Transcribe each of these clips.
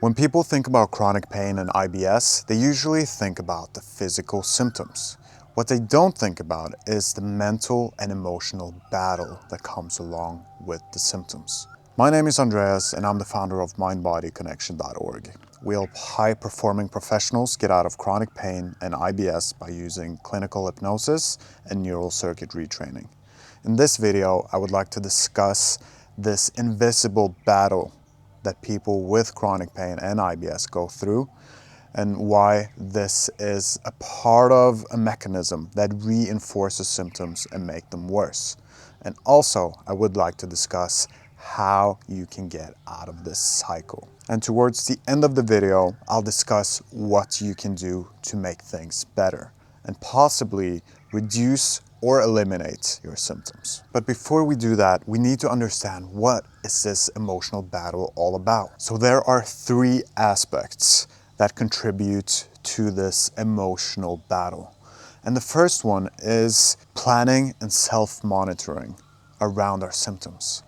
When people think about chronic pain and IBS, they usually think about the physical symptoms. What they don't think about is the mental and emotional battle that comes along with the symptoms. My name is Andreas and I'm the founder of mindbodyconnection.org. We help high-performing professionals get out of chronic pain and IBS by using clinical hypnosis and neural circuit retraining. In this video, I would like to discuss this invisible battle that people with chronic pain and IBS go through, and why this is a part of a mechanism that reinforces symptoms and make them worse. And also, I would like to discuss how you can get out of this cycle. And towards the end of the video, I'll discuss what you can do to make things better and possibly reduce or eliminate your symptoms. But before we do that, we need to understand what is this emotional battle all about. So there are three aspects that contribute to this emotional battle. And the first one is planning and self-monitoring around our symptoms.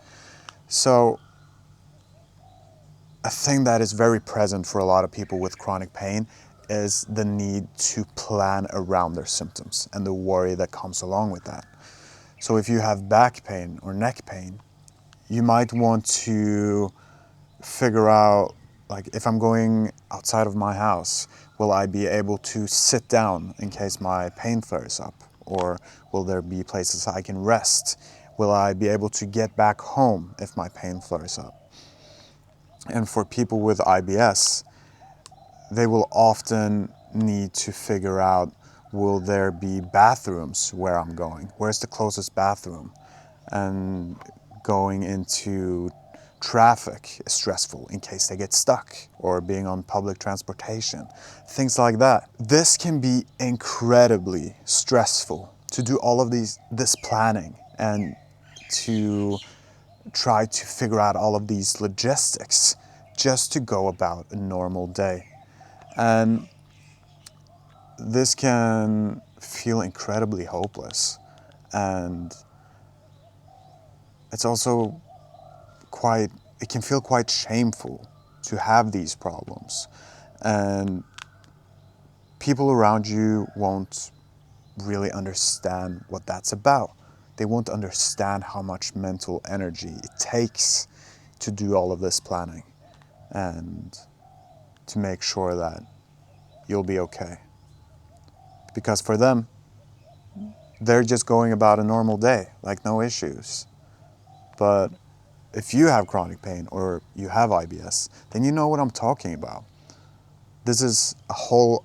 So a thing that is very present for a lot of people with chronic pain is the need to plan around their symptoms and the worry that comes along with that. So if you have back pain or neck pain, you might want to figure out, like, if I'm going outside of my house, will I be able to sit down in case my pain flares up? Or will there be places I can rest? Will I be able to get back home if my pain flares up? And for people with IBS, they will often need to figure out, will there be bathrooms where I'm going? Where's the closest bathroom? And going into traffic is stressful in case they get stuck, or being on public transportation, things like that. This can be incredibly stressful to do all of this planning and to try to figure out all of these logistics just to go about a normal day. And this can feel incredibly hopeless, and it's also it can feel quite shameful to have these problems. And people around you won't really understand what that's about. They won't understand how much mental energy it takes to do all of this planning and to make sure that you'll be okay. Because for them, they're just going about a normal day, like no issues. But if you have chronic pain or you have IBS, then you know what I'm talking about. This is a whole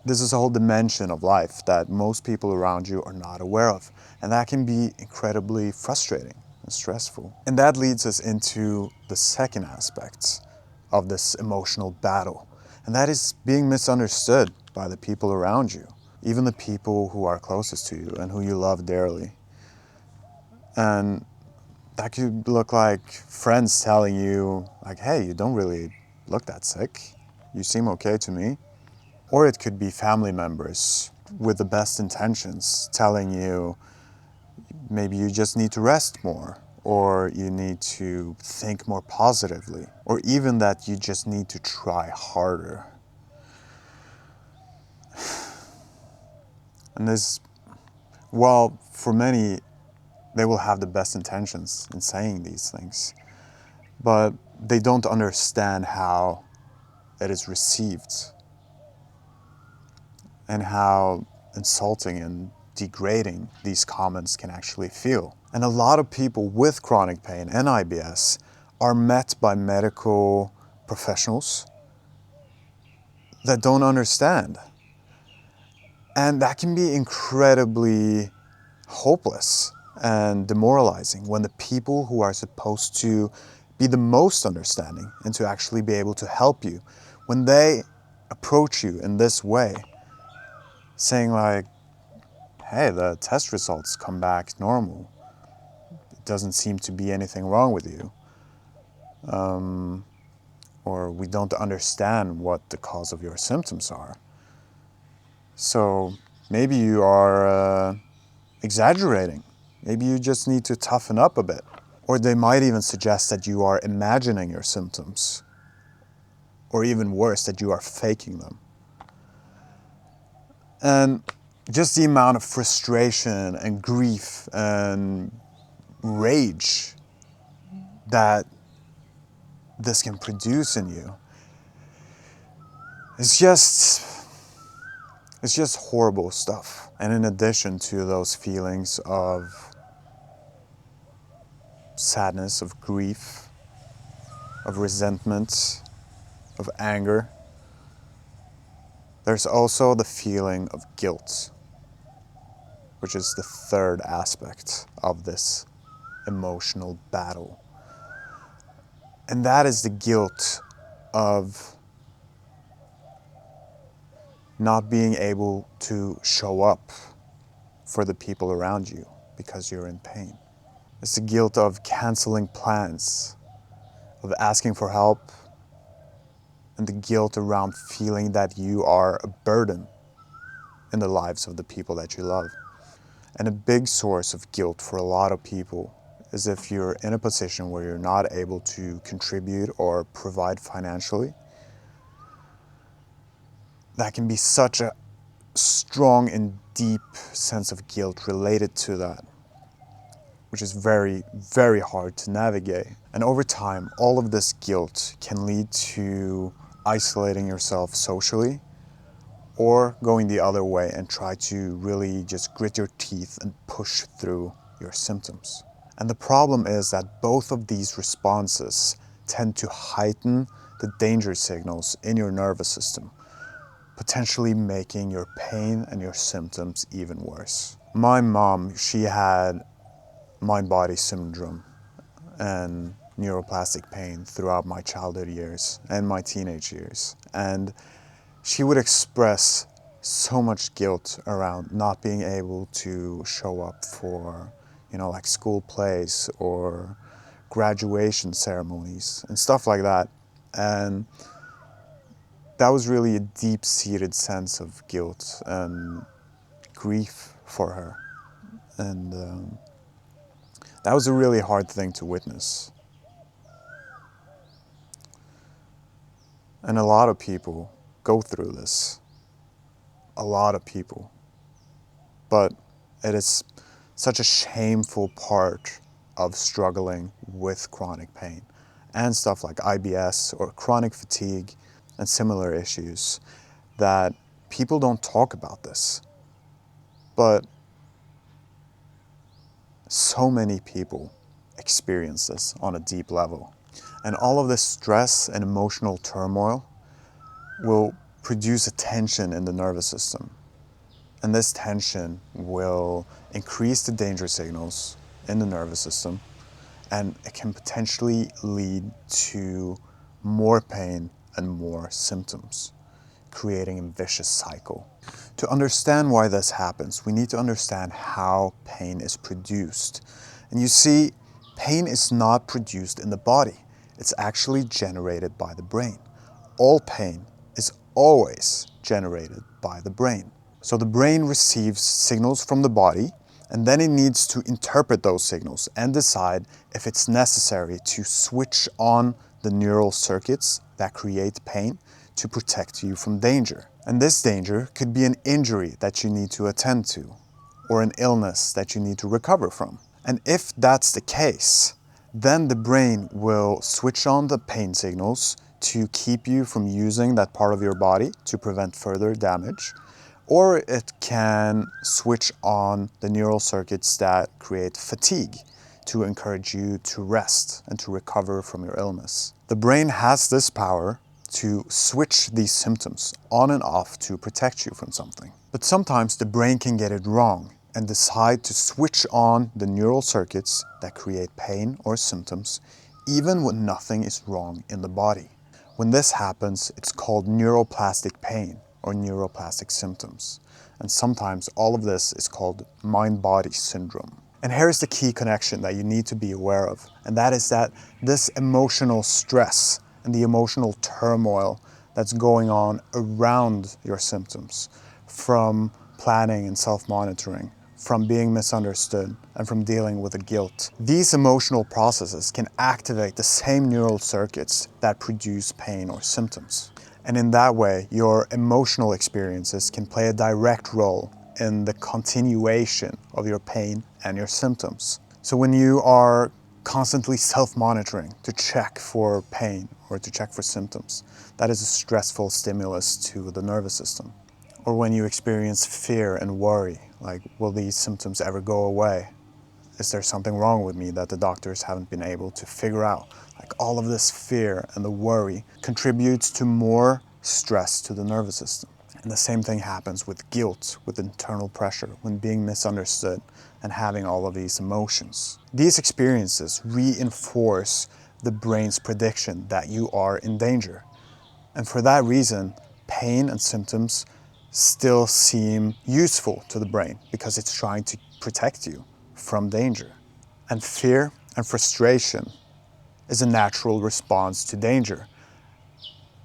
dimension of life that most people around you are not aware of. And that can be incredibly frustrating and stressful. And that leads us into the second aspect of this emotional battle. And that is being misunderstood by the people around you, even the people who are closest to you and who you love dearly. And that could look like friends telling you, like, hey, you don't really look that sick. You seem okay to me. Or it could be family members with the best intentions telling you maybe you just need to rest more, or you need to think more positively, or even that you just need to try harder. And this, well, for many, they will have the best intentions in saying these things, but they don't understand how it is received and how insulting and degrading these comments can actually feel. And a lot of people with chronic pain and IBS are met by medical professionals that don't understand. And that can be incredibly hopeless and demoralizing when the people who are supposed to be the most understanding and to actually be able to help you, when they approach you in this way, saying like, hey, the test results come back normal. It doesn't seem to be anything wrong with you. Or we don't understand what the cause of your symptoms are. So maybe you are exaggerating. Maybe you just need to toughen up a bit. Or they might even suggest that you are imagining your symptoms. or even worse, that you are faking them. And just the amount of frustration and grief and rage that this can produce in you is just horrible stuff. And in addition to those feelings of sadness, of grief, of resentment, of anger, there's also the feeling of guilt, which is the third aspect of this emotional battle. And that is the guilt of not being able to show up for the people around you because you're in pain. It's the guilt of canceling plans, of asking for help, and the guilt around feeling that you are a burden in the lives of the people that you love. And a big source of guilt for a lot of people is if you're in a position where you're not able to contribute or provide financially. That can be such a strong and deep sense of guilt related to that, which is very, very hard to navigate. And over time, all of this guilt can lead to isolating yourself socially, or going the other way and try to really just grit your teeth and push through your symptoms. And the problem is that both of these responses tend to heighten the danger signals in your nervous system, potentially making your pain and your symptoms even worse. My mom, she had mind-body syndrome and neuroplastic pain throughout my childhood years and my teenage years. And she would express so much guilt around not being able to show up for, like school plays or graduation ceremonies and stuff like that. And that was really a deep-seated sense of guilt and grief for her. And that was a really hard thing to witness. And a lot of people go through this. A lot of people. But it is such a shameful part of struggling with chronic pain and stuff like IBS or chronic fatigue and similar issues that people don't talk about this. But so many people experience this on a deep level. And all of this stress and emotional turmoil will produce a tension in the nervous system. And this tension will increase the danger signals in the nervous system, and it can potentially lead to more pain and more symptoms, creating a vicious cycle. To understand why this happens, we need to understand how pain is produced. And you see, pain is not produced in the body. It's actually generated by the brain. All pain is always generated by the brain. So the brain receives signals from the body, and then it needs to interpret those signals and decide if it's necessary to switch on the neural circuits that create pain to protect you from danger. And this danger could be an injury that you need to attend to, or an illness that you need to recover from. And if that's the case, then the brain will switch on the pain signals to keep you from using that part of your body to prevent further damage, or it can switch on the neural circuits that create fatigue to encourage you to rest and to recover from your illness. The brain has this power to switch these symptoms on and off to protect you from something. But sometimes the brain can get it wrong and decide to switch on the neural circuits that create pain or symptoms even when nothing is wrong in the body. When this happens, it's called neuroplastic pain or neuroplastic symptoms. And sometimes all of this is called mind-body syndrome. And here's the key connection that you need to be aware of, and that is that this emotional stress and the emotional turmoil that's going on around your symptoms, from planning and self-monitoring, from being misunderstood and from dealing with the guilt. These emotional processes can activate the same neural circuits that produce pain or symptoms. And in that way, your emotional experiences can play a direct role in the continuation of your pain and your symptoms. So when you are constantly self-monitoring to check for pain or to check for symptoms, that is a stressful stimulus to the nervous system. Or when you experience fear and worry, like, will these symptoms ever go away? Is there something wrong with me that the doctors haven't been able to figure out? Like, all of this fear and the worry contributes to more stress to the nervous system. And the same thing happens with guilt, with internal pressure, when being misunderstood and having all of these emotions. These experiences reinforce the brain's prediction that you are in danger. And for that reason, pain and symptoms still seem useful to the brain because it's trying to protect you from danger. And fear and frustration is a natural response to danger.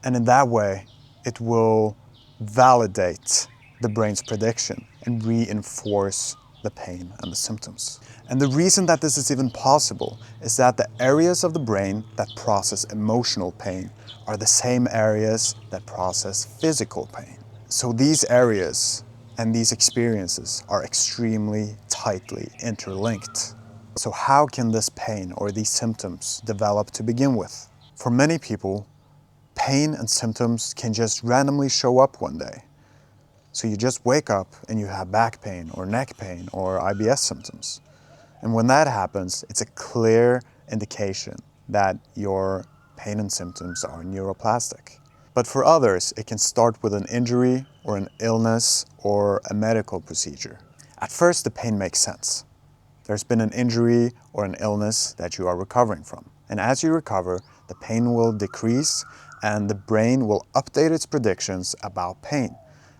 And in that way, it will validate the brain's prediction and reinforce the pain and the symptoms. And the reason that this is even possible is that the areas of the brain that process emotional pain are the same areas that process physical pain. So these areas and these experiences are extremely tightly interlinked. So how can this pain or these symptoms develop to begin with? For many people, pain and symptoms can just randomly show up one day. So you just wake up and you have back pain or neck pain or IBS symptoms. And when that happens, it's a clear indication that your pain and symptoms are neuroplastic. But for others, it can start with an injury or an illness or a medical procedure. At first, the pain makes sense. There's been an injury or an illness that you are recovering from. And as you recover, the pain will decrease and the brain will update its predictions about pain,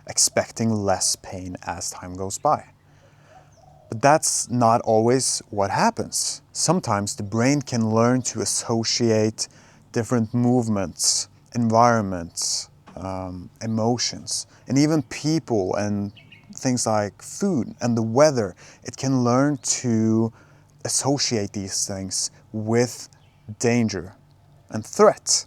expecting less pain as time goes by. But that's not always what happens. Sometimes the brain can learn to associate different movements, environments, emotions, and even people and things like food and the weather. It can learn to associate these things with danger and threat.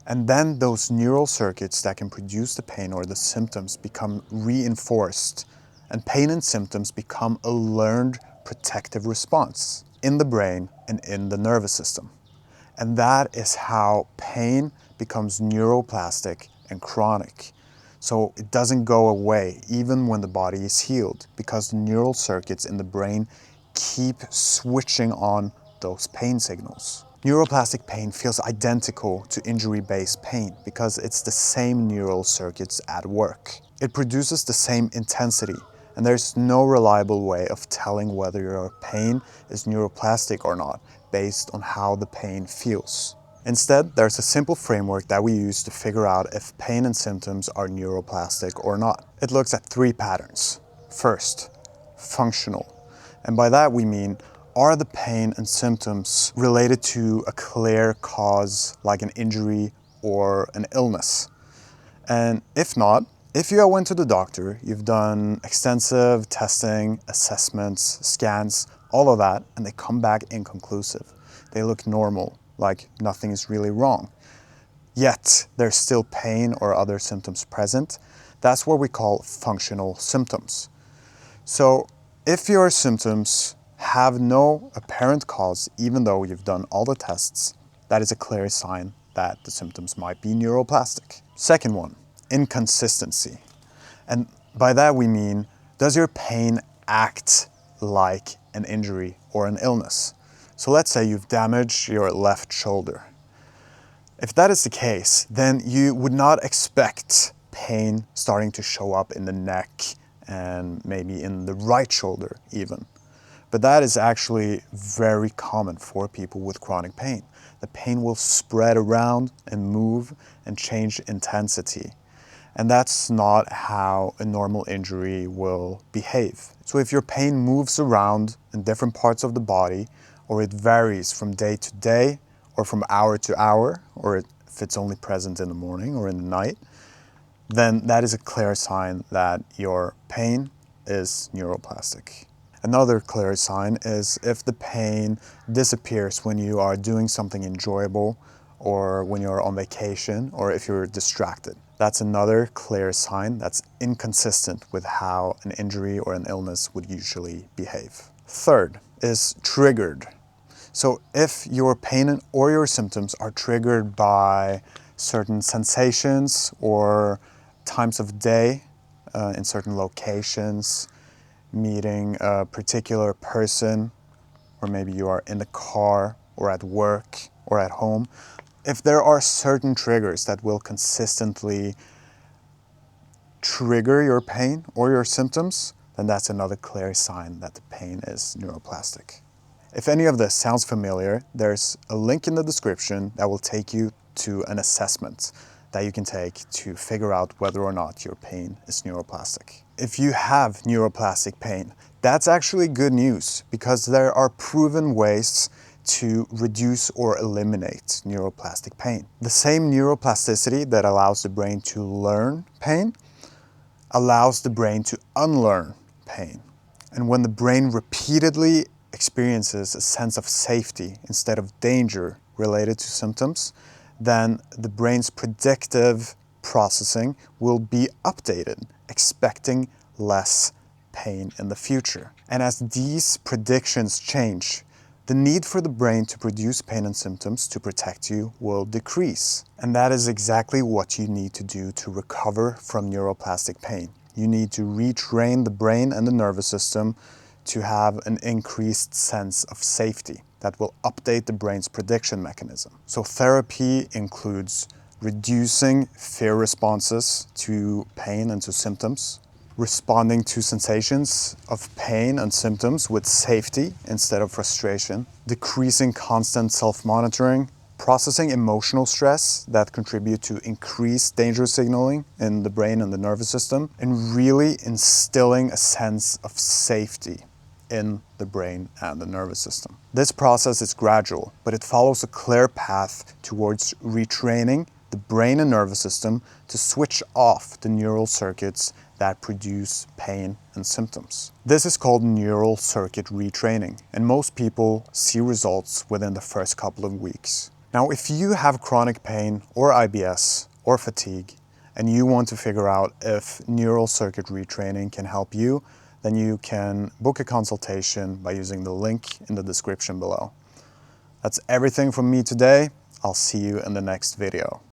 And then those neural circuits that can produce the pain or the symptoms become reinforced, and pain and symptoms become a learned protective response in the brain and in the nervous system. And that is how pain becomes neuroplastic and chronic. So it doesn't go away even when the body is healed, because the neural circuits in the brain keep switching on those pain signals. Neuroplastic pain feels identical to injury-based pain because it's the same neural circuits at work. It produces the same intensity, and there's no reliable way of telling whether your pain is neuroplastic or not based on how the pain feels. Instead, there's a simple framework that we use to figure out if pain and symptoms are neuroplastic or not. It looks at 3 patterns. First, functional. And by that we mean, are the pain and symptoms related to a clear cause like an injury or an illness? And if not, if you went to the doctor, you've done extensive testing, assessments, scans, all of that, and they come back inconclusive. They look normal, like nothing is really wrong. Yet there's still pain or other symptoms present. That's what we call functional symptoms. So if your symptoms have no apparent cause, even though you've done all the tests, that is a clear sign that the symptoms might be neuroplastic. Second one, inconsistency. And by that we mean, does your pain act like an injury or an illness? So let's say you've damaged your left shoulder. If that is the case, then you would not expect pain starting to show up in the neck and maybe in the right shoulder even. But that is actually very common for people with chronic pain. The pain will spread around and move and change intensity. And that's not how a normal injury will behave. So if your pain moves around in different parts of the body, or it varies from day to day, or from hour to hour, or if it's only present in the morning or in the night, then that is a clear sign that your pain is neuroplastic. Another clear sign is if the pain disappears when you are doing something enjoyable, or when you're on vacation, or if you're distracted. That's another clear sign that's inconsistent with how an injury or an illness would usually behave. Third is triggered. So if your pain or your symptoms are triggered by certain sensations or times of day in certain locations, meeting a particular person, or maybe you are in the car or at work or at home, if there are certain triggers that will consistently trigger your pain or your symptoms, then that's another clear sign that the pain is neuroplastic. If any of this sounds familiar, there's a link in the description that will take you to an assessment that you can take to figure out whether or not your pain is neuroplastic. If you have neuroplastic pain, that's actually good news, because there are proven ways to reduce or eliminate neuroplastic pain. The same neuroplasticity that allows the brain to learn pain allows the brain to unlearn pain. And when the brain repeatedly experiences a sense of safety instead of danger related to symptoms, then the brain's predictive processing will be updated, expecting less pain in the future. And as these predictions change, the need for the brain to produce pain and symptoms to protect you will decrease. And that is exactly what you need to do to recover from neuroplastic pain. You need to retrain the brain and the nervous system to have an increased sense of safety that will update the brain's prediction mechanism. So therapy includes reducing fear responses to pain and to symptoms, responding to sensations of pain and symptoms with safety instead of frustration, decreasing constant self-monitoring, processing emotional stress that contribute to increased danger signaling in the brain and the nervous system, and really instilling a sense of safety in the brain and the nervous system. This process is gradual, but it follows a clear path towards retraining the brain and nervous system to switch off the neural circuits that produce pain and symptoms. This is called neural circuit retraining, and most people see results within the first couple of weeks. Now, if you have chronic pain or IBS or fatigue, and you want to figure out if neural circuit retraining can help you, then you can book a consultation by using the link in the description below. That's everything from me today. I'll see you in the next video.